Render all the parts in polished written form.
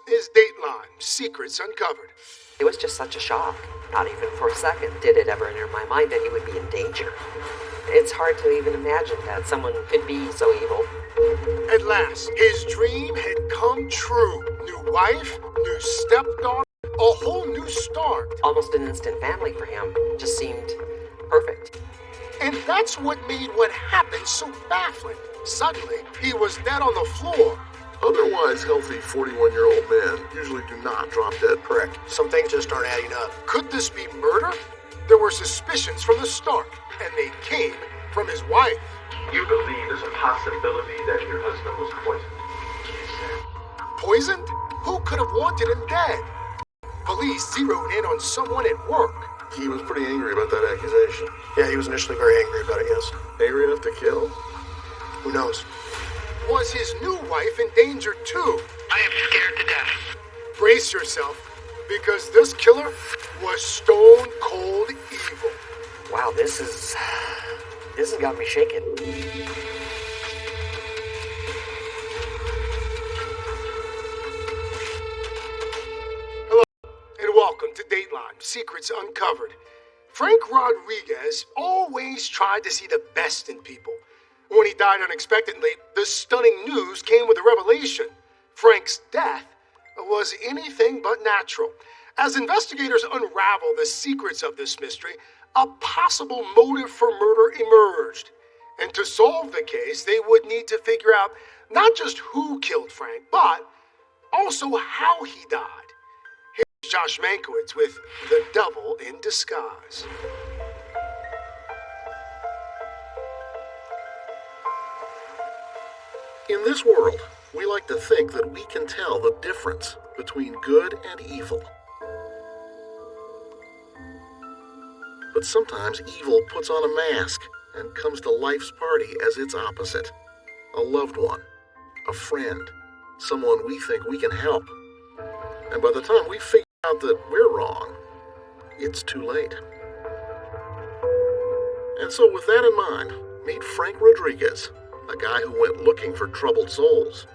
is Dateline, Secrets Uncovered. It was just such a shock. Not even for a second did it ever enter my mind that he would be in danger. It's hard to even imagine that someone could be so evil. At last, his dream had come true. New wife, new stepdaughter, a whole new start. Almost an instant family for him. Just seemed perfect. And that's what made what happened so baffling. Suddenly, he was dead on the floor. Otherwise healthy 41-year-old men usually do not drop dead prick. Some things just aren't adding up. Could this be murder? There were suspicions from the start, and they came from his wife. You believe there's a possibility that your husband was poisoned? Poisoned? Who could have wanted him dead? Police zeroed in on someone at work. He was pretty angry about that accusation. Yeah, he was initially very angry about it, yes. Angry enough to kill? Who knows? Was his new wife in danger too? I am scared to death. Brace yourself, because this killer was stone cold evil. Wow, this has got me shaking. Hello, and welcome to Dateline, Secrets Uncovered. Frank Rodriguez always tried to see the best in people. When he died unexpectedly, the stunning news came with a revelation. Frank's death was anything but natural. As investigators unravel the secrets of this mystery, a possible motive for murder emerged. And to solve the case, they would need to figure out not just who killed Frank, but also how he died. Here's Josh Mankiewicz with The Devil in Disguise. In this world, we like to think that we can tell the difference between good and evil. But sometimes evil puts on a mask and comes to life's party as its opposite. A loved one, a friend, someone we think we can help. And by the time we figure out that we're wrong, it's too late. And so with that in mind, meet Frank Rodriguez, a guy who went looking for troubled souls.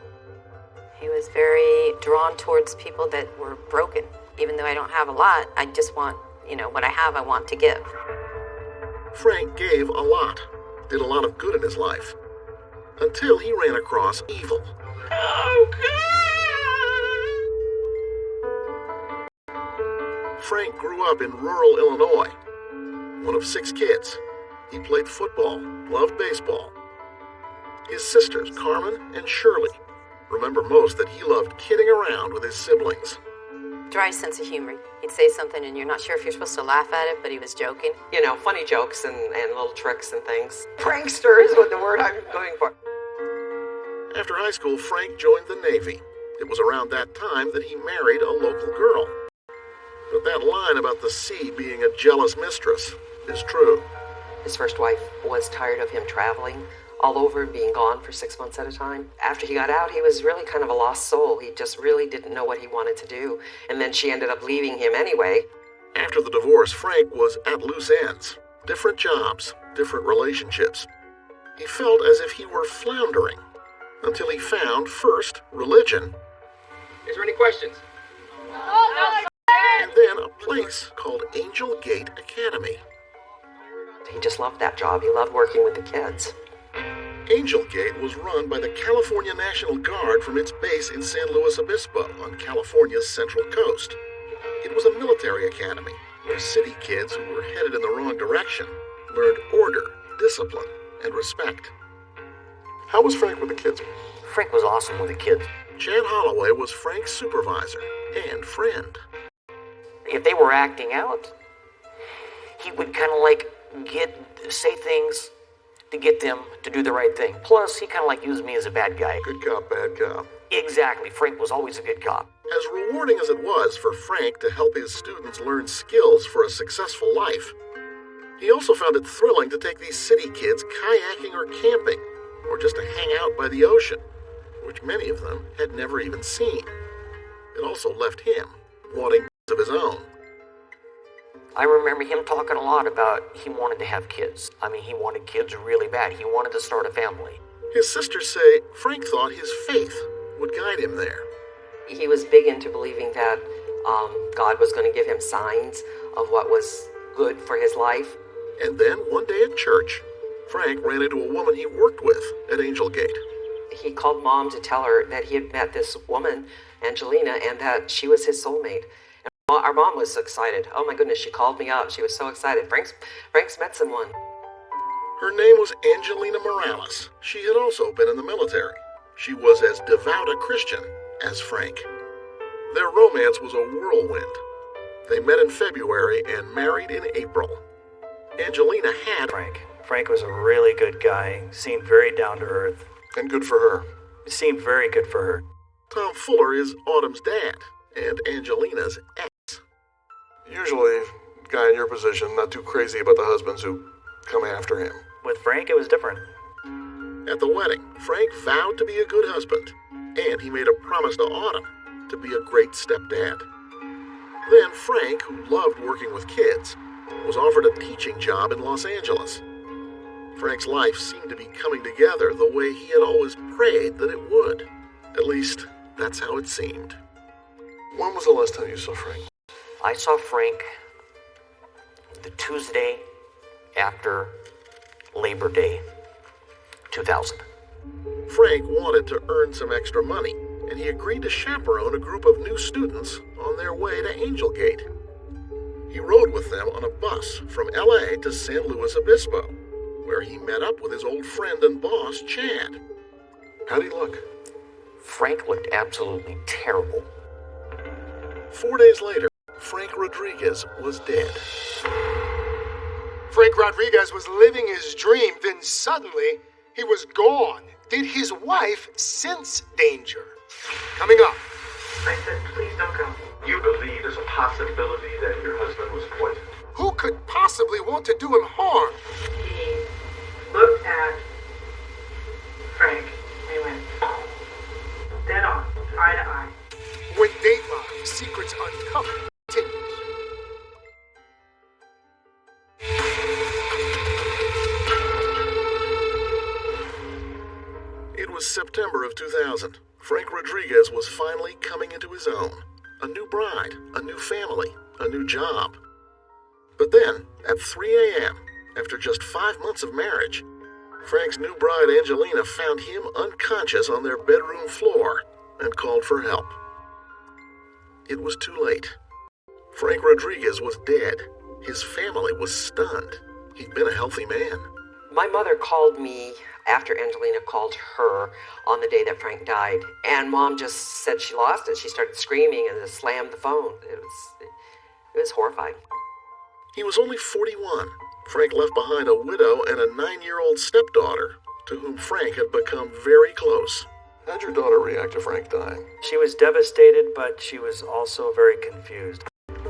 He was very drawn towards people that were broken. Even though I don't have a lot, I just want, what I have, I want to give. Frank gave a lot, did a lot of good in his life, until he ran across evil. Frank grew up in rural Illinois, one of 6 kids. He played football, loved baseball. His sisters, Carmen and Shirley, remember most that he loved kidding around with his siblings. Dry sense of humor. He'd say something and you're not sure if you're supposed to laugh at it, but he was joking. Funny jokes and little tricks and things. Prankster is what the word I'm going for. After high school, Frank joined the Navy. It was around that time that he married a local girl. But that line about the sea being a jealous mistress is true. His first wife was tired of him traveling all over, being gone for 6 months at a time. After he got out, he was really kind of a lost soul. He just really didn't know what he wanted to do. And then she ended up leaving him anyway. After the divorce, Frank was at loose ends. Different jobs, different relationships. He felt as if he were floundering, until he found, first, religion. Is there any questions? And then a place called Angel Gate Academy. He just loved that job. He loved working with the kids. Angel Gate was run by the California National Guard from its base in San Luis Obispo on California's Central Coast. It was a military academy where city kids who were headed in the wrong direction learned order, discipline, and respect. How was Frank with the kids? Frank was awesome with the kids. Jan Holloway was Frank's supervisor and friend. If they were acting out, he would kind of say things to get them to do the right thing. Plus, he kind of used me as a bad guy. Good cop, bad cop. Exactly. Frank was always a good cop. As rewarding as it was for Frank to help his students learn skills for a successful life, he also found it thrilling to take these city kids kayaking or camping, or just to hang out by the ocean, which many of them had never even seen. It also left him wanting of his own. I remember him talking a lot about he wanted to have kids. He wanted kids really bad. He wanted to start a family. His sisters say Frank thought his faith would guide him there. He was big into believing that God was going to give him signs of what was good for his life. And then one day at church, Frank ran into a woman he worked with at Angel Gate. He called Mom to tell her that he had met this woman, Angelina, and that she was his soulmate. And our mom was excited. Oh my goodness, she called me up. She was so excited. Frank's met someone. Her name was Angelina Morales. She had also been in the military. She was as devout a Christian as Frank. Their romance was a whirlwind. They met in February and married in April. Angelina had Frank. Frank was a really good guy. Seemed very down to earth. And good for her. It seemed very good for her. Tom Fuller is Autumn's dad and Angelina's ex. Usually, guy in your position, not too crazy about the husbands who come after him. With Frank, it was different. At the wedding, Frank vowed to be a good husband, and he made a promise to Autumn to be a great stepdad. Then Frank, who loved working with kids, was offered a teaching job in Los Angeles. Frank's life seemed to be coming together the way he had always prayed that it would. At least, that's how it seemed. When was the last time you saw Frank? I saw Frank the Tuesday after Labor Day, 2000. Frank wanted to earn some extra money, and he agreed to chaperone a group of new students on their way to Angel Gate. He rode with them on a bus from L.A. to San Luis Obispo, where he met up with his old friend and boss, Chad. How'd he look? Frank looked absolutely terrible. 4 days later, Frank Rodriguez was dead. Frank Rodriguez was living his dream, then suddenly he was gone. Did his wife sense danger? Coming up. I said, please don't go. You believe there's a possibility that your husband was poisoned. Who could possibly want to do him harm? He looked at Frank and he went dead on, eye to eye. When Dateline Secrets Uncovered continues. It was September of 2000. Frank Rodriguez was finally coming into his own. A new bride, a new family, a new job. But then, at 3 a.m., after just 5 months of marriage, Frank's new bride Angelina found him unconscious on their bedroom floor and called for help. It was too late. Frank Rodriguez was dead. His family was stunned. He'd been a healthy man. My mother called me after Angelina called her on the day that Frank died, and Mom just said she lost it. She started screaming and just slammed the phone. It was horrifying. He was only 41. Frank left behind a widow and a 9-year-old stepdaughter, to whom Frank had become very close. How'd your daughter react to Frank dying? She was devastated, but she was also very confused.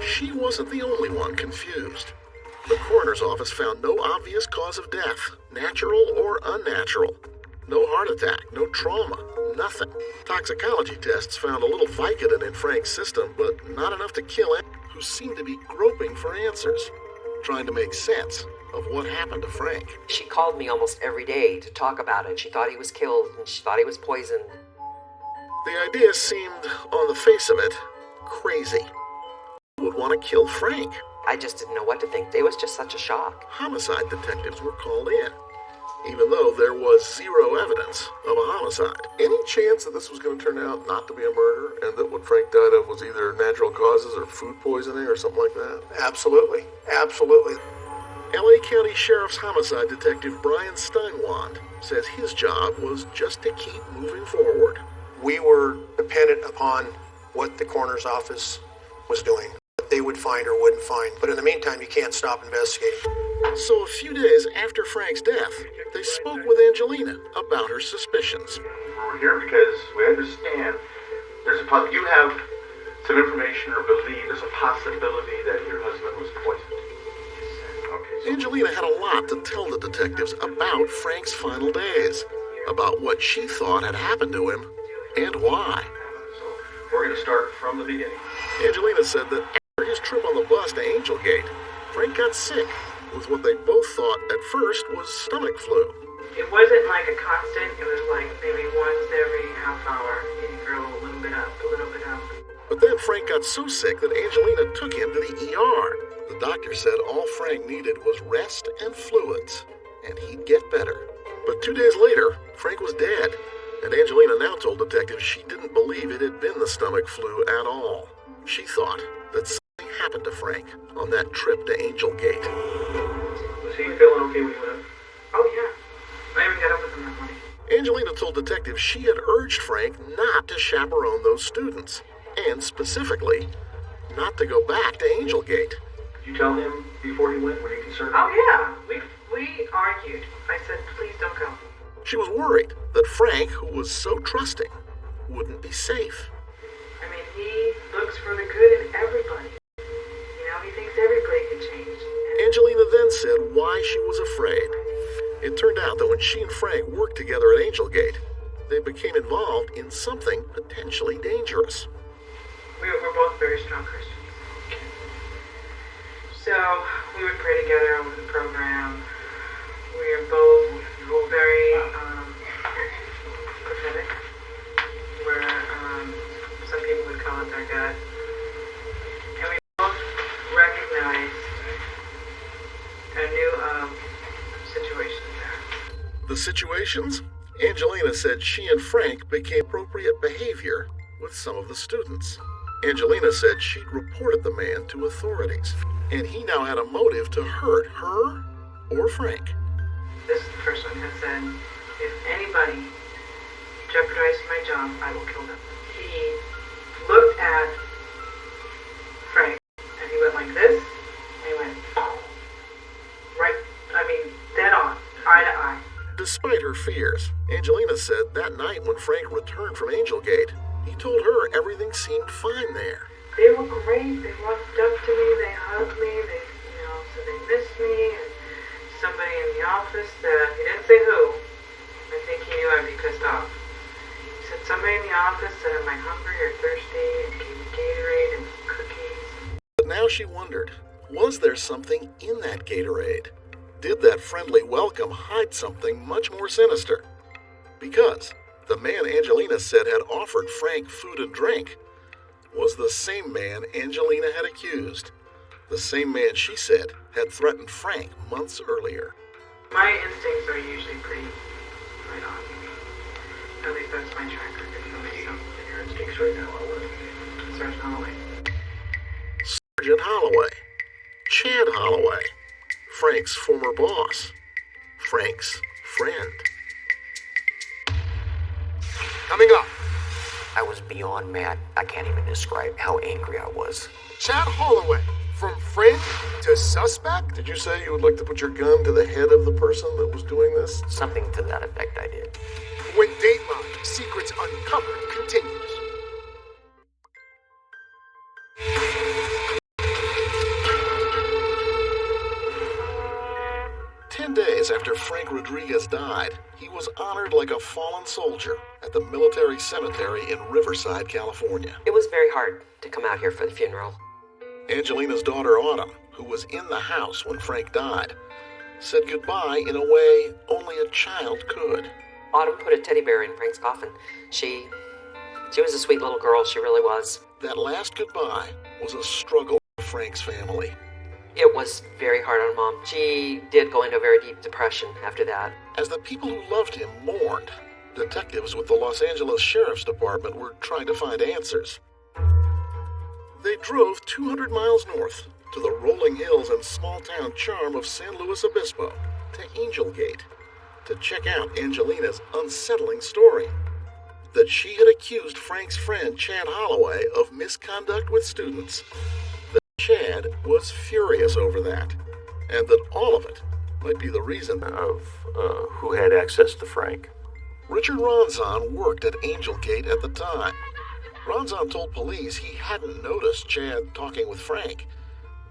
She wasn't the only one confused. The coroner's office found no obvious cause of death, natural or unnatural. No heart attack, no trauma, nothing. Toxicology tests found a little Vicodin in Frank's system, but not enough to kill him, who seemed to be groping for answers, trying to make sense of what happened to Frank. She called me almost every day to talk about it. She thought he was killed, and she thought he was poisoned. The idea seemed, on the face of it, crazy. Who would want to kill Frank? I just didn't know what to think. It was just such a shock. Homicide detectives were called in, even though there was zero evidence of a homicide. Any chance that this was going to turn out not to be a murder, and that what Frank died of was either natural causes or food poisoning or something like that? Absolutely. Absolutely. L.A. County Sheriff's homicide detective Brian Steinwand says his job was just to keep moving forward. We were dependent upon what the coroner's office was doing, what they would find or wouldn't find. But in the meantime, you can't stop investigating. So a few days after Frank's death, they spoke with Angelina about her suspicions. We're here because we understand you have some information or believe there's a possibility that your husband was poisoned. Okay, so Angelina had a lot to tell the detectives about Frank's final days, about what she thought had happened to him, and why. So we're going to start from the beginning. Angelina said that after his trip on the bus to Angel Gate, Frank got sick with what they both thought at first was stomach flu. it wasn't like a constant. It was like maybe once every half hour. He'd go a little bit up, a little bit up. But then Frank got so sick that Angelina took him to the ER. The doctor said all Frank needed was rest and fluids, and he'd get better. But 2 days later, Frank was dead, and Angelina now told detectives she didn't believe it had been the stomach flu at all. She thought that something happened to Frank on that trip to Angel Gate. Was he feeling okay when you went? Oh, yeah. I even got up with him that morning. Angelina told detectives she had urged Frank not to chaperone those students, and specifically, not to go back to Angel Gate. Did you tell him before he went? Were you concerned? Oh, yeah. We argued. I said, please don't go. She was worried that Frank, who was so trusting, wouldn't be safe. I mean, he looks for the good in everybody. You know, he thinks everybody can change. Angelina then said why she was afraid. It turned out that when she and Frank worked together at Angel Gate, they became involved in something potentially dangerous. We're both very strong Christians. So we would pray together over the program. We are both very prophetic, where some people would call it their gut. And we both recognized a new situation there. The situations? Angelina said she and Frank became appropriate behavior with some of the students. Angelina said she'd reported the man to authorities, and he now had a motive to hurt her or Frank. This person had said, if anybody jeopardizes my job, I will kill them. He looked at Frank, and he went like this, and he went, right, dead on, eye to eye. Despite her fears, Angelina said that night when Frank returned from Angel Gate, he told her everything seemed fine there. They were great. They walked up to me, they hugged me, said they missed me, and somebody in the office he didn't say who, I think he knew I'd be pissed off. He said somebody in the office said, am I hungry or thirsty, and gave me Gatorade and cookies. But now she wondered, was there something in that Gatorade? Did that friendly welcome hide something much more sinister? Because the man Angelina said had offered Frank food and drink was the same man Angelina had accused. The same man she said had threatened Frank months earlier. My instincts are usually pretty right on. At least that's my track record. Your instincts right now, Sergeant Holloway. Sergeant Holloway. Chad Holloway. Frank's former boss. Frank's friend. Coming up, I was beyond mad. I can't even describe how angry I was. Chad Holloway, from friend to suspect? Did you say you would like to put your gun to the head of the person that was doing this? Something to that effect I did. When Dateline Secrets Uncovered continues. 10 days after Frank Rodriguez died, he was honored like a fallen soldier at the military cemetery in Riverside, California. It was very hard to come out here for the funeral. Angelina's daughter Autumn, who was in the house when Frank died, said goodbye in a way only a child could. Autumn put a teddy bear in Frank's coffin. She was a sweet little girl, she really was. That last goodbye was a struggle for Frank's family. It was very hard on Mom. She did go into a very deep depression after that. As the people who loved him mourned, detectives with the Los Angeles Sheriff's Department were trying to find answers. They drove 200 miles north to the rolling hills and small-town charm of San Luis Obispo, to Angel Gate, to check out Angelina's unsettling story. That she had accused Frank's friend Chad Holloway of misconduct with students. That Chad was furious over that, and that all of it might be the reason of who had access to Frank. Richard Ronzon worked at Angel Gate at the time. Ronzon told police he hadn't noticed Chad talking with Frank,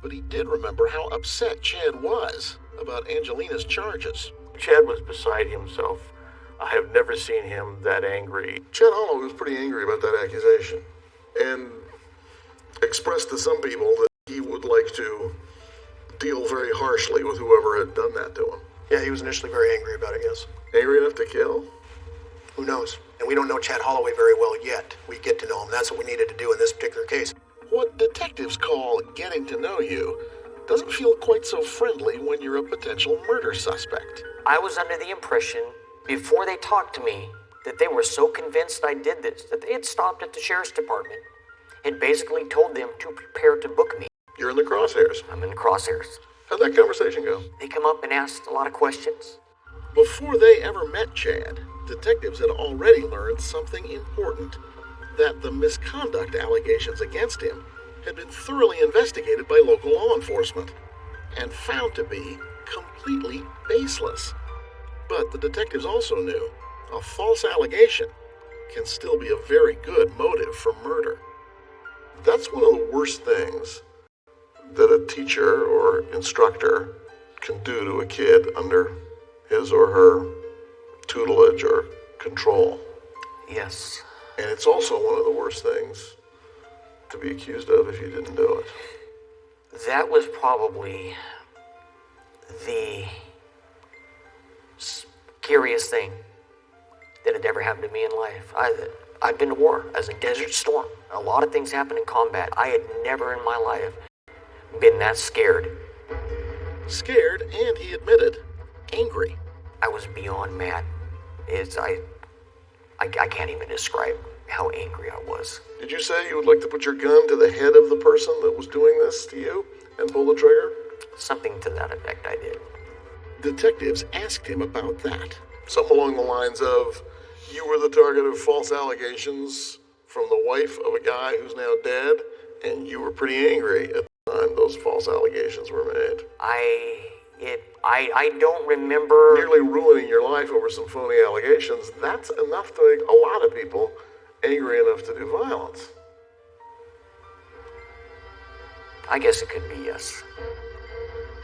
but he did remember how upset Chad was about Angelina's charges. Chad was beside himself. I have never seen him that angry. Chad Holloway was pretty angry about that accusation, and expressed to some people that he would like to deal very harshly with whoever had done that to him. Yeah, he was initially very angry about it, yes. Angry enough to kill? Who knows? And we don't know Chad Holloway very well yet. We get to know him. That's what we needed to do in this particular case. What detectives call getting to know you doesn't feel quite so friendly when you're a potential murder suspect. I was under the impression, before they talked to me, that they were so convinced I did this, that they had stopped at the sheriff's department and basically told them to prepare to book me. You're in the crosshairs. I'm in the crosshairs. How'd that conversation go? They come up and asked a lot of questions. Before they ever met Chad, detectives had already learned something important. That the misconduct allegations against him had been thoroughly investigated by local law enforcement and found to be completely baseless. But the detectives also knew a false allegation can still be a very good motive for murder. That's one of the worst things that a teacher or instructor can do to a kid under his or her tutelage or control. Yes. And it's also one of the worst things to be accused of if you didn't do it. That was probably the scariest thing that had ever happened to me in life. I've been to war as a Desert Storm. A lot of things happen in combat. I had never in my life been that scared. Scared, and he admitted, angry. I was beyond mad. I can't even describe how angry I was. Did you say you would like to put your gun to the head of the person that was doing this to you and pull the trigger? Something to that effect I did. Detectives asked him about that. Something along the lines of, you were the target of false allegations from the wife of a guy who's now dead, and you were pretty angry at the time those false allegations were made. I don't remember... Nearly ruining your life over some phony allegations, that's enough to make a lot of people angry enough to do violence. I guess it could be, yes.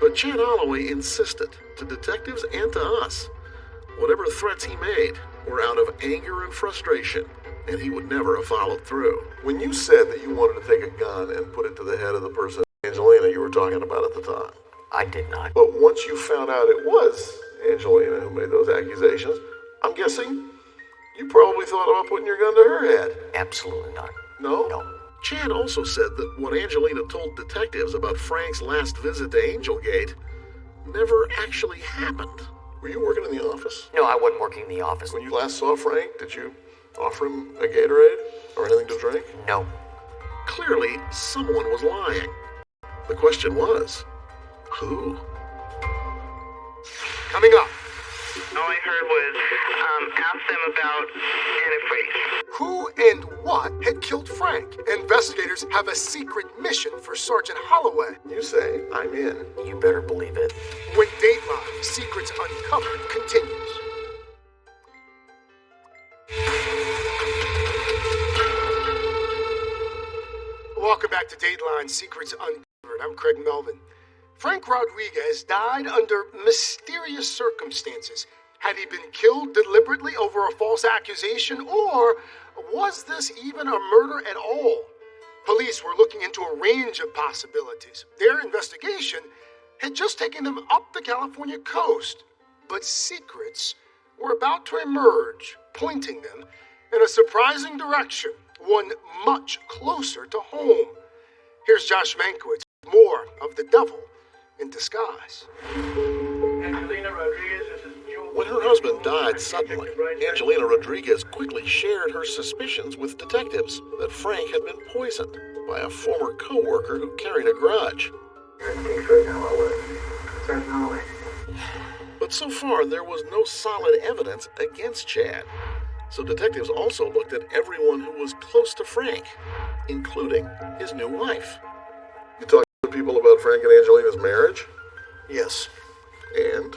But Chad Holloway insisted, to detectives and to us, whatever threats he made were out of anger and frustration, and he would never have followed through. When you said that you wanted to take a gun and put it to the head of the person, Angelina, you were talking about at the time. I did not. But once you found out it was Angelina who made those accusations, I'm guessing you probably thought about putting your gun to her head. Absolutely not. No? No. Chad also said that what Angelina told detectives about Frank's last visit to Angelgate never actually happened. Were you working in the office? No, I wasn't working in the office. When you last saw Frank, did you offer him a Gatorade or anything to drink? No. Clearly, someone was lying. The question was, who? Coming up. All I heard was, ask them about antifreeze. Who and what had killed Frank? Investigators have a secret mission for Sergeant Holloway. You say, I'm in. You better believe it. When Dateline Secrets Uncovered continues. Welcome back to Dateline Secrets Uncovered. I'm Craig Melvin. Frank Rodriguez died under mysterious circumstances. Had he been killed deliberately over a false accusation, or was this even a murder at all? Police were looking into a range of possibilities. Their investigation had just taken them up the California coast, but secrets were about to emerge, pointing them in a surprising direction, one much closer to home. Here's Josh Mankiewicz with more of The Devil in Disguise. Angelina Rodriguez, this is Joe. When her husband died suddenly, Angelina Rodriguez quickly shared her suspicions with detectives that Frank had been poisoned by a former co-worker who carried a grudge. But so far, there was no solid evidence against Chad. So detectives also looked at everyone who was close to Frank, including his new wife. You talked to people about Frank and Angelina's marriage? Yes. And?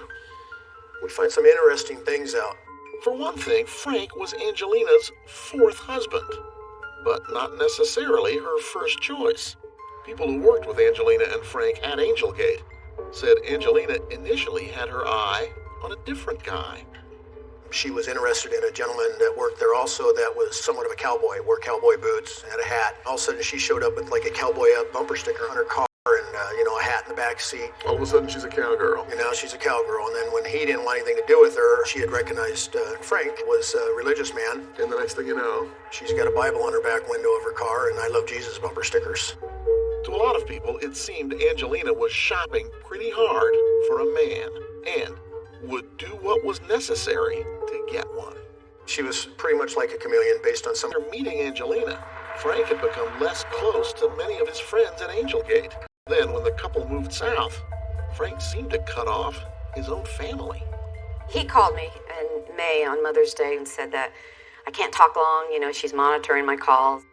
We find some interesting things out. For one thing, Frank was Angelina's fourth husband, but not necessarily her first choice. People who worked with Angelina and Frank at Angelgate said Angelina initially had her eye on a different guy. She was interested in a gentleman that worked there also that was somewhat of a cowboy, wore cowboy boots, had a hat. All of a sudden she showed up with like a cowboy bumper sticker on her car and, a hat. sat in the back seat. All of a sudden, she's a cowgirl. And now she's a cowgirl. And then when he didn't want anything to do with her, she had recognized Frank was a religious man. And the next thing you know, she's got a Bible on her back window of her car and I Love Jesus bumper stickers. To a lot of people, it seemed Angelina was shopping pretty hard for a man and would do what was necessary to get one. She was pretty much like a chameleon based on some... After meeting Angelina, Frank had become less close to many of his friends at Angelgate. Then, when the couple moved south, Frank seemed to cut off his own family. He called me in May on Mother's Day and said that I can't talk long, she's monitoring my calls.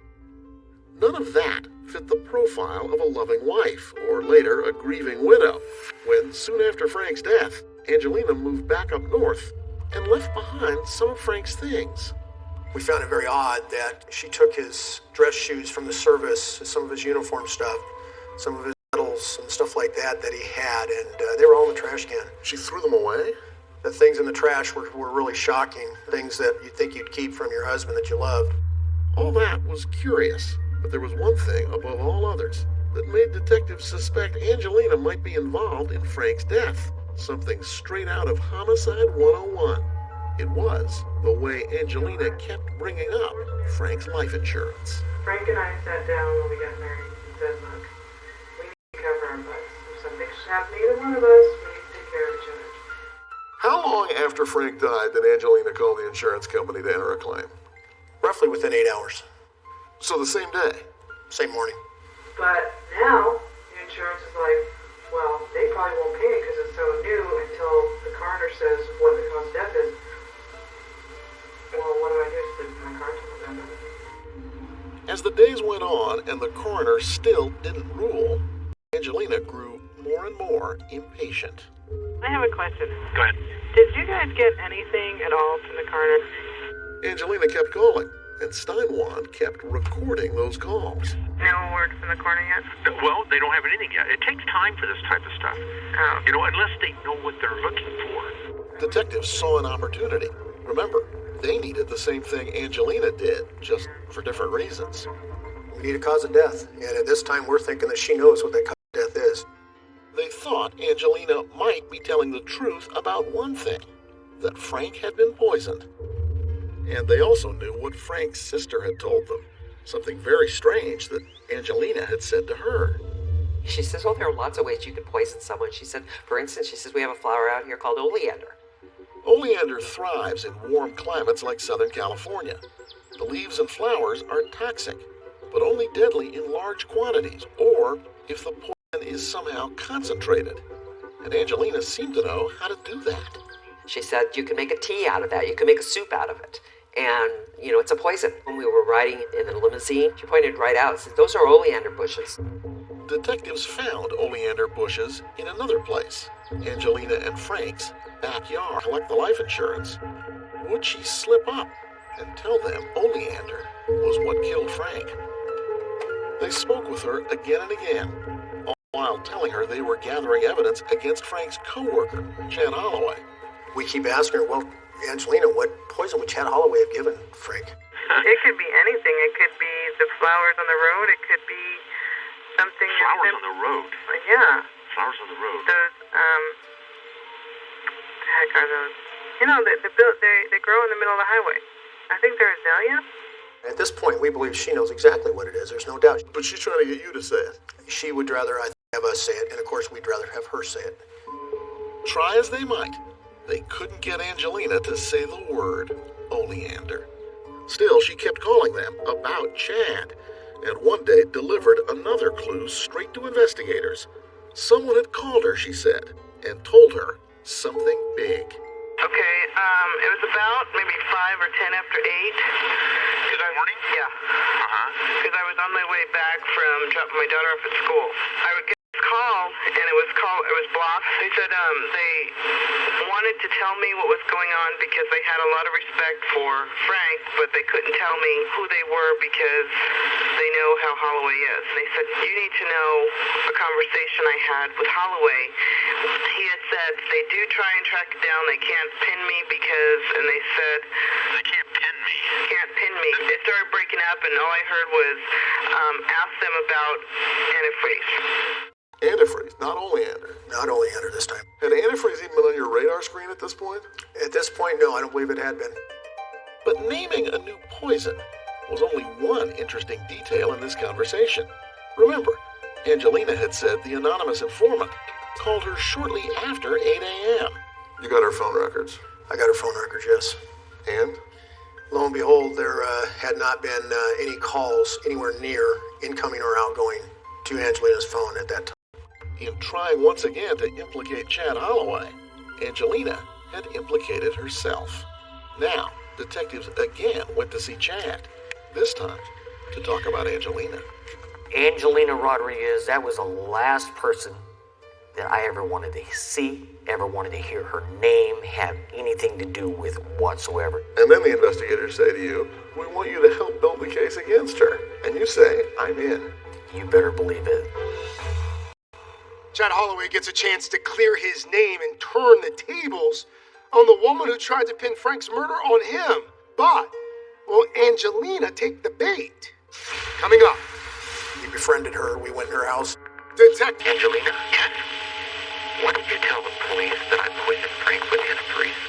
None of that fit the profile of a loving wife, or later a grieving widow, when soon after Frank's death, Angelina moved back up north and left behind some of Frank's things. We found it very odd that she took his dress shoes from the service, some of his uniform stuff, some of his medals and stuff like that he had, and they were all in the trash can. She threw them away? The things in the trash were really shocking, things that you'd think you'd keep from your husband that you loved. All that was curious, but there was one thing above all others that made detectives suspect Angelina might be involved in Frank's death. Something straight out of Homicide 101. It was the way Angelina kept bringing up Frank's life insurance. Frank and I sat down when we got married and said, look, we need to cover our butts. If something should happen to either one of us, we need to take care of each other. How long after Frank died did Angelina call the insurance company to enter a claim? Roughly within 8 hours. So the same day? Same morning. But now, the insurance is like, well, they probably won't pay it because it's so new until the coroner says what the cause of death is. Well, what do I do? Sleep in my car till November? As the days went on and the coroner still didn't rule, Angelina grew more and more impatient. I have a question. Go ahead. Did you guys get anything at all from the coroner? Angelina kept calling, and Steinwand kept recording those calls. No word from the coroner yet? Well, they don't have anything yet. It takes time for this type of stuff. Oh. Unless they know what they're looking for. Detectives saw an opportunity. Remember, they needed the same thing Angelina did, just for different reasons. We need a cause of death, and at this time we're thinking that she knows what that cause of death is. They thought Angelina might be telling the truth about one thing, that Frank had been poisoned. And they also knew what Frank's sister had told them, something very strange that Angelina had said to her. She says, there are lots of ways you could poison someone. She said, for instance, we have a flower out here called oleander. Oleander thrives in warm climates like Southern California. The leaves and flowers are toxic, but only deadly in large quantities, or if the poison is somehow concentrated. And Angelina seemed to know how to do that. She said, you can make a tea out of that. You can make a soup out of it. And, it's a poison. When we were riding in the limousine, she pointed right out and said, those are oleander bushes. Detectives found oleander bushes in another place, Angelina and Frank's backyard. Collect the life insurance. Would she slip up and tell them oleander was what killed Frank? They spoke with her again and again, all while telling her they were gathering evidence against Frank's co-worker, Chad Holloway. We keep asking her, well, Angelina, what poison would Chad Holloway have given Frank? It could be anything. It could be the flowers on the road. It could be something... Flowers on the road? Yeah. Flowers on the road? Those, the heck are those? They grow in the middle of the highway. I think they're azalea. At this point, we believe she knows exactly what it is. There's no doubt. But she's trying to get you to say it. She would rather, have us say it, and of course, we'd rather have her say it. Try as they might, they couldn't get Angelina to say the word oleander. Still, she kept calling them about Chad, and one day delivered another clue straight to investigators. Someone had called her, she said, and told her something big. Okay, it was about maybe 5 or 10 after 8. This morning? Yeah. Uh-huh. Because I was on my way back from dropping my daughter off at school. I would get this call, and it was blocked. They said they wanted to tell me what was going on because they had a lot of respect for Frank, but they couldn't tell me who they were because they know how Holloway is. And they said, you need to know a conversation I had with Holloway. He had said, they do try and track it down. They can't pin me because, and they said, they can't pin me. Can't pin me. It started breaking up, and all I heard was, ask them about antifreeze. Antifreeze, not Oleander. Not Oleander this time. Had antifreeze even been on your radar screen at this point? At this point, no, I don't believe it had been. But naming a new poison was only one interesting detail in this conversation. Remember, Angelina had said the anonymous informant called her shortly after 8 a.m. You got her phone records? I got her phone records, yes. And? Lo and behold, there had not been any calls anywhere near incoming or outgoing to Angelina's phone at that time. In trying once again to implicate Chad Holloway, Angelina had implicated herself. Now, detectives again went to see Chad, this time to talk about Angelina. Angelina Rodriguez, that was the last person that I ever wanted to see, ever wanted to hear her name have anything to do with whatsoever. And then the investigators say to you, we want you to help build the case against her. And you say, I'm in. You better believe it. Chad Holloway gets a chance to clear his name and turn the tables on the woman who tried to pin Frank's murder on him. But will Angelina take the bait? Coming up. We befriended her. We went in her house. Detective Angelina? Yes? Why don't you tell the police that I poisoned Frank with antifreeze?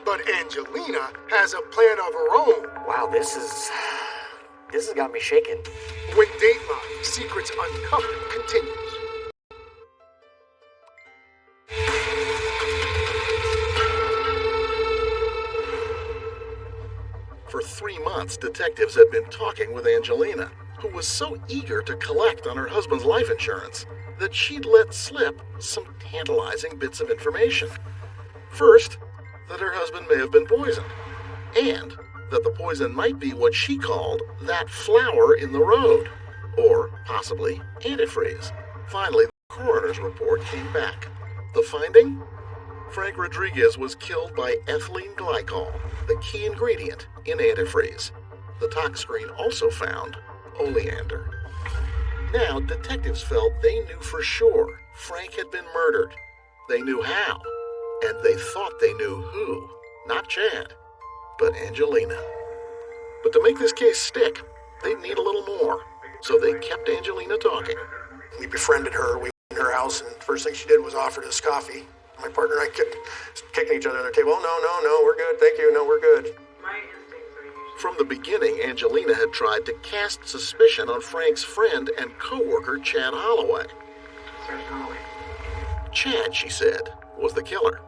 But Angelina has a plan of her own. Wow, this has got me shaking. When Dateline Secrets Uncovered continues. For 3 months, detectives had been talking with Angelina, who was so eager to collect on her husband's life insurance that she'd let slip some tantalizing bits of information. First, that her husband may have been poisoned, and that the poison might be what she called that flower in the road, or possibly antifreeze. Finally, the coroner's report came back. The finding? Frank Rodriguez was killed by ethylene glycol, the key ingredient in antifreeze. The tox screen also found oleander. Now, detectives felt they knew for sure Frank had been murdered. They knew how, and they thought they knew who. Not Chad, but Angelina. But to make this case stick, they'd need a little more, so they kept Angelina talking. We befriended her. We went in her house, and the first thing she did was offer us coffee. My partner and I kept kicking each other on the table. Oh, no, we're good. Thank you. No, we're good. My instincts are usually... From the beginning, Angelina had tried to cast suspicion on Frank's friend and co-worker, Chad Holloway. Sergeant Holloway. Chad, she said, was the killer.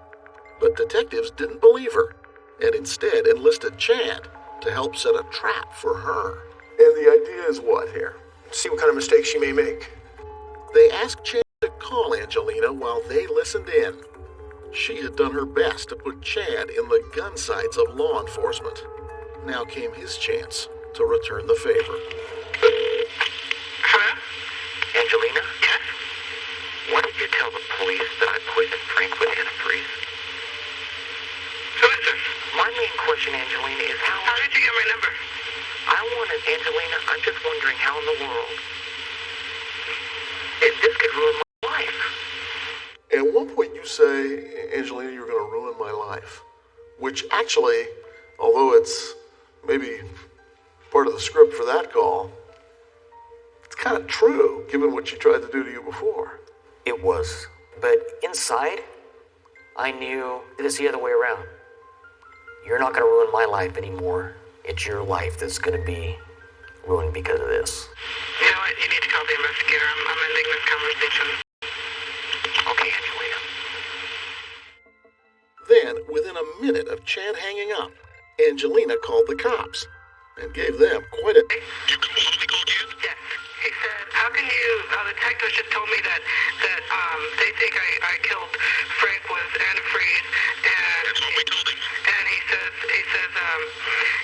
But detectives didn't believe her, and instead enlisted Chad to help set a trap for her. And the idea is what here? See what kind of mistakes she may make. They asked Chad to call Angelina while they listened in. She had done her best to put Chad in the gun sights of law enforcement. Now came his chance to return the favor. Hello? Angelina? Yes? Why don't you tell the police that I poisoned Frank with antifreeze? Who is this? My main question, Angelina, is how... How did you get my number? I wanted, Angelina, I'm just wondering how in the world... This could ruin my life. At one point you say, Angelina, you're going to ruin my life. Which actually, although it's maybe part of the script for that call, it's kind of true, given what she tried to do to you before. It was. But inside, I knew it was the other way around. You're not going to ruin my life anymore. It's your life that's going to be ruined because of this. You know what? You need to call the investigator. I'm ending this conversation. Okay, Angelina. Then, within a minute of Chad hanging up, Angelina called the cops and gave them quite a... You called you? Yes. He said, how can you... the detectives just told me that they think I killed Frank with antifreeze, and... That's what we told him. And he says,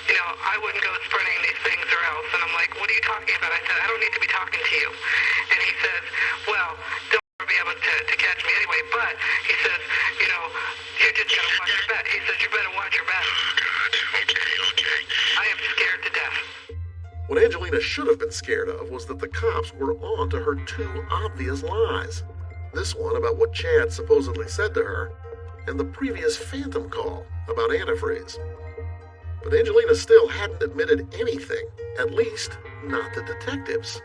you know, I wouldn't go spreading these things or else. And I'm like, what are you talking about? I said, I don't need to be talking to you. And he says, well, they'll never be able to catch me anyway, but he says, you know, you just gotta watch your back. He says, you better watch your back. Oh, God. Okay. I am scared to death. What Angelina should have been scared of was that the cops were on to her two obvious lies. This one about what Chad supposedly said to her, and the previous phantom call about antifreeze. But Angelina still hadn't admitted anything, at least not to detectives.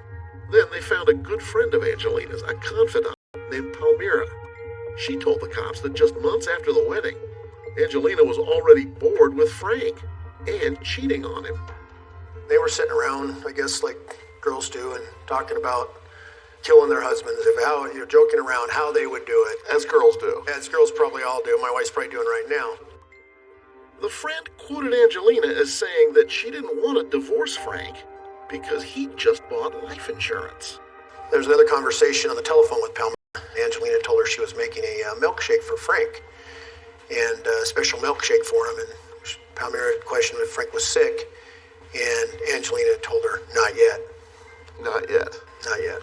Then they found a good friend of Angelina's, a confidant, named Palmyra. She told the cops that just months after the wedding, Angelina was already bored with Frank and cheating on him. They were sitting around, I guess, like girls do, and talking about killing their husbands, joking around how they would do it. As girls do. As girls probably all do. My wife's probably doing right now. The friend quoted Angelina as saying that she didn't want to divorce Frank because he'd just bought life insurance. There was another conversation on the telephone with Palmyra. Angelina told her she was making a milkshake for Frank, and a special milkshake for him, and Palmyra questioned if Frank was sick, and Angelina told her, not yet. Not yet. Not yet.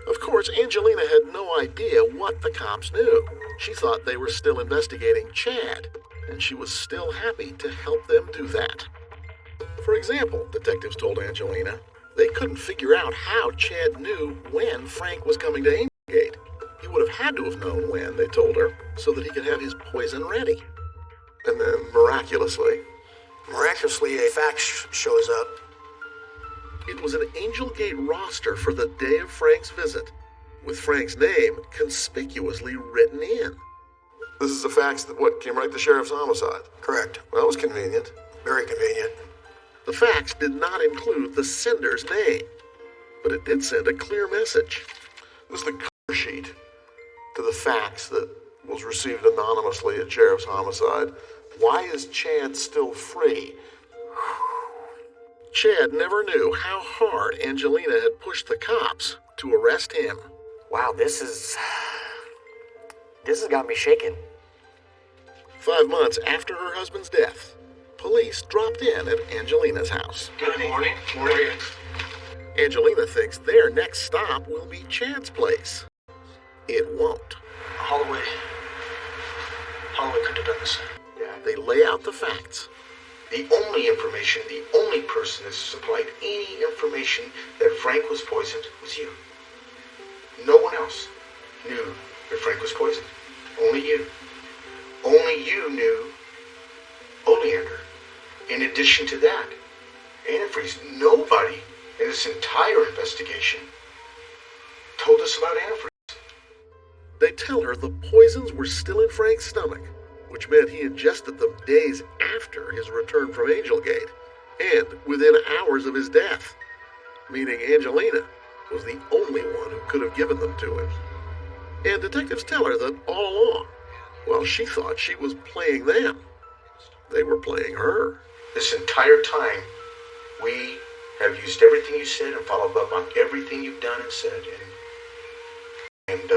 Of course, Angelina had no idea what the cops knew. She thought they were still investigating Chad, and she was still happy to help them do that. For example, detectives told Angelina, they couldn't figure out how Chad knew when Frank was coming to Angelgate. He would have had to have known when, they told her, so that he could have his poison ready. And then, miraculously, a fax shows up. It was an Angelgate roster for the day of Frank's visit, with Frank's name conspicuously written in. This is a fax that, came right to Sheriff's Homicide? Correct. Well, that was convenient. Very convenient. The fax did not include the sender's name, but it did send a clear message. It was the cover sheet to the fax that was received anonymously at Sheriff's Homicide. Why is Chad still free? Chad never knew how hard Angelina had pushed the cops to arrest him. Wow, this has got me shaken. 5 months after her husband's death, police dropped in at Angelina's house. Good morning. Morning. Angelina thinks their next stop will be Chad's place. It won't. Holloway couldn't have done this. They lay out the facts. The only person that supplied any information that Frank was poisoned was you. No one else knew that Frank was poisoned. Only you. Only you knew Oleander. In addition to that, antifreeze, nobody in this entire investigation told us about antifreeze. They tell her the poisons were still in Frank's stomach, which meant he ingested them days after his return from Angelgate, and within hours of his death, meaning Angelina was the only one who could have given them to him. And detectives tell her that all along, while she thought she was playing them, they were playing her. This entire time, we have used everything you said and followed up on everything you've done and said, and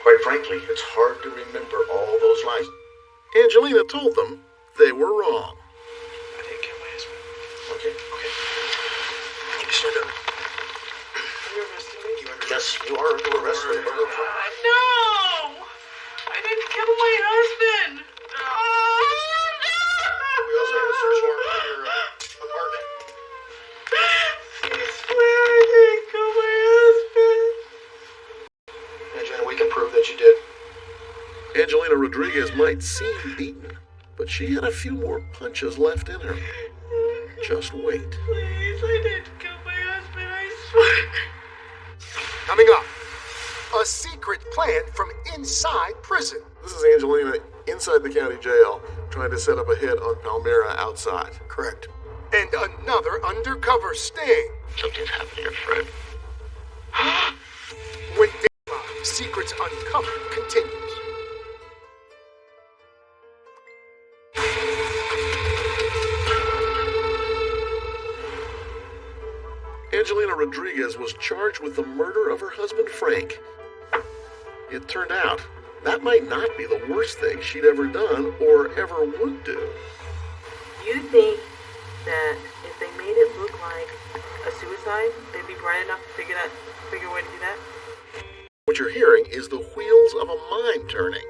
quite frankly, it's hard to remember all those lies. Angelina told them they were wrong. I didn't kill my husband. Okay. I need to stand up. Are you arresting me? Yes, you are under arrest. No! I didn't kill my husband! We also have a search warrant for your apartment. I swear I didn't kill my husband. Angelina, we can prove that you did. Angelina Rodriguez might seem beaten, but she had a few more punches left in her. Just wait. Please, I didn't kill my husband, I swear. Coming up, a secret plan from inside prison. This is Angelina inside the county jail, trying to set up a hit on Palmyra outside. Correct. And another undercover sting. Something's happening here, Fred. When Dateline Secrets Uncovered continues. Angelina Rodriguez was charged with the murder of her husband, Frank. It turned out that might not be the worst thing she'd ever done or ever would do. You think that if they made it look like a suicide, they'd be bright enough to figure a way to do that? What you're hearing is the wheels of a mind turning.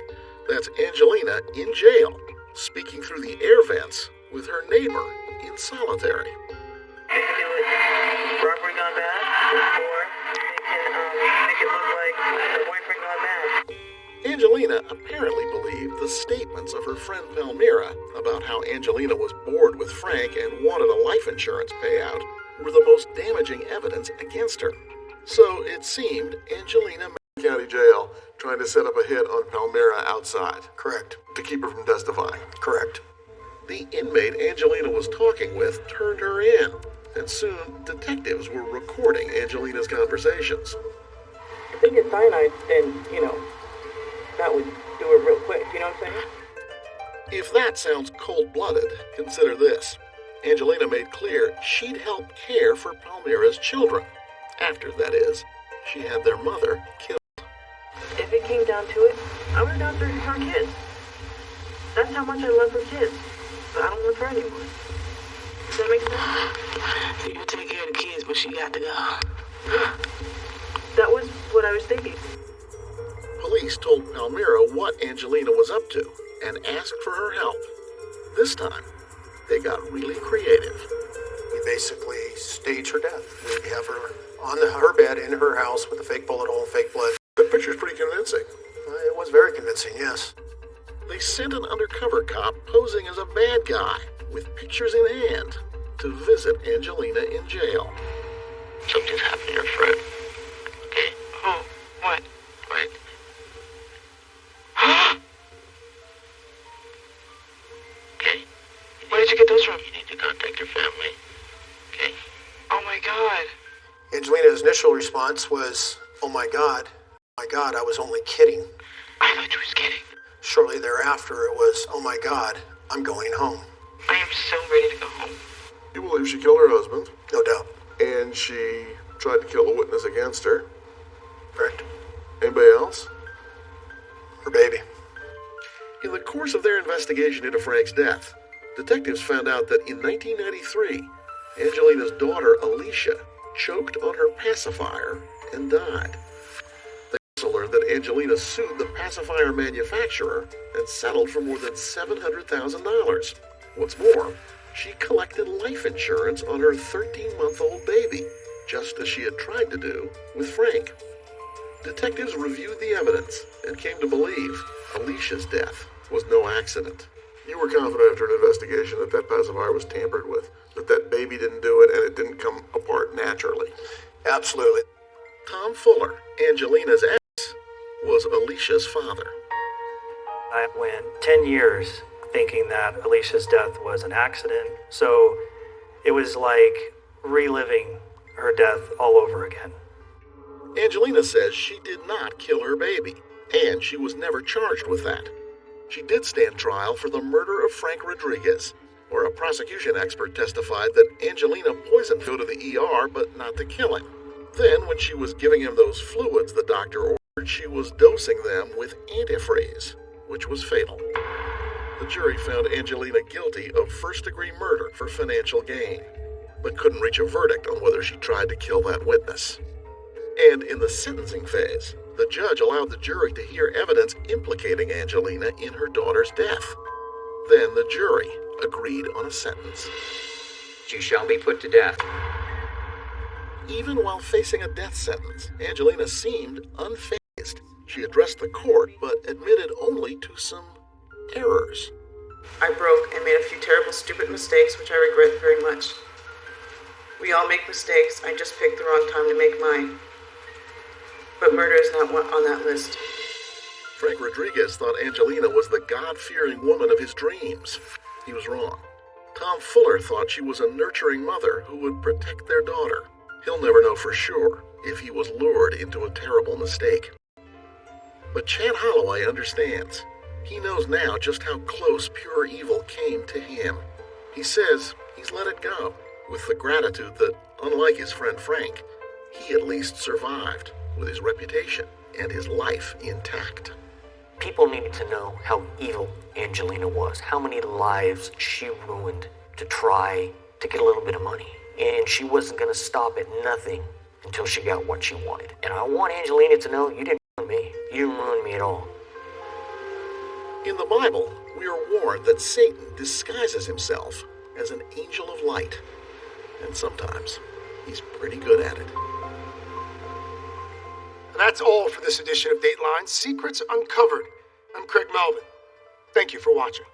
That's Angelina in jail, speaking through the air vents with her neighbor in solitary. They can do it robbery gone bad, or they can make it look like the boyfriend gone mad. Angelina apparently believed the statements of her friend Palmyra about how Angelina was bored with Frank and wanted a life insurance payout were the most damaging evidence against her. So it seemed Angelina County trying to set up a hit on Palmyra outside. Correct. To keep her from testifying. Correct. The inmate Angelina was talking with turned her in, and soon detectives were recording Angelina's conversations. If they get cyanide, then, that would do it real quick. You know what I'm saying? If that sounds cold-blooded, consider this. Angelina made clear she'd help care for Palmyra's children. After, that is, she had their mother killed. If it came down to it, I would adopt her kids. That's how much I love her kids. But I don't love her anymore. Does that make sense? So you take care of the kids, but she got to go. Yeah. That was what I was thinking. Police told Palmyra what Angelina was up to and asked for her help. This time, they got really creative. We basically stage her death. We have her on her bed in her house with a fake bullet hole, fake blood. The picture's pretty convincing. It was very convincing, yes. They sent an undercover cop posing as a bad guy with pictures in hand to visit Angelina in jail. Something's happened to your friend. Okay? Oh, what? Wait. Okay? Where did you get those from? You need to contact your family. Okay? Oh my God. Angelina's initial response was, oh my God, I was only kidding. I thought you was kidding. Shortly thereafter, it was, oh my God, I'm going home. I am so ready to go home. You believe she killed her husband? No doubt. And she tried to kill a witness against her? Correct. Anybody else? Her baby. In the course of their investigation into Frank's death, detectives found out that in 1993, Angelina's daughter, Alicia, choked on her pacifier and died. They also learned that Angelina sued the pacifier manufacturer and settled for more than $700,000. What's more, she collected life insurance on her 13-month-old baby, just as she had tried to do with Frank. Detectives reviewed the evidence and came to believe Alicia's death was no accident. You were confident after an investigation that that pacifier was tampered with, that that baby didn't do it and it didn't come apart naturally. Absolutely. Tom Fuller, Angelina's ex, was Alicia's father. I went 10 years thinking that Alicia's death was an accident, so it was like reliving her death all over again. Angelina says she did not kill her baby, and she was never charged with that. She did stand trial for the murder of Frank Rodriguez, where a prosecution expert testified that Angelina poisoned him to the ER, but not to kill him. Then, when she was giving him those fluids the doctor ordered, she was dosing them with antifreeze, which was fatal. The jury found Angelina guilty of first-degree murder for financial gain, but couldn't reach a verdict on whether she tried to kill that witness. And in the sentencing phase, the judge allowed the jury to hear evidence implicating Angelina in her daughter's death. Then the jury agreed on a sentence. She shall be put to death. Even while facing a death sentence, Angelina seemed unfazed. She addressed the court, but admitted only to some errors. I broke and made a few terrible, stupid mistakes, which I regret very much. We all make mistakes. I just picked the wrong time to make mine. But murder is not one on that list. Frank Rodriguez thought Angelina was the God-fearing woman of his dreams. He was wrong. Tom Fuller thought she was a nurturing mother who would protect their daughter. He'll never know for sure if he was lured into a terrible mistake. But Chad Holloway understands. He knows now just how close pure evil came to him. He says he's let it go, with the gratitude that, unlike his friend Frank, he at least survived, with his reputation and his life intact. People needed to know how evil Angelina was, how many lives she ruined to try to get a little bit of money. And she wasn't going to stop at nothing until she got what she wanted. And I want Angelina to know you didn't ruin me. You didn't ruin me at all. In the Bible, we are warned that Satan disguises himself as an angel of light. And sometimes he's pretty good at it. And that's all for this edition of Dateline Secrets Uncovered. I'm Craig Melvin. Thank you for watching.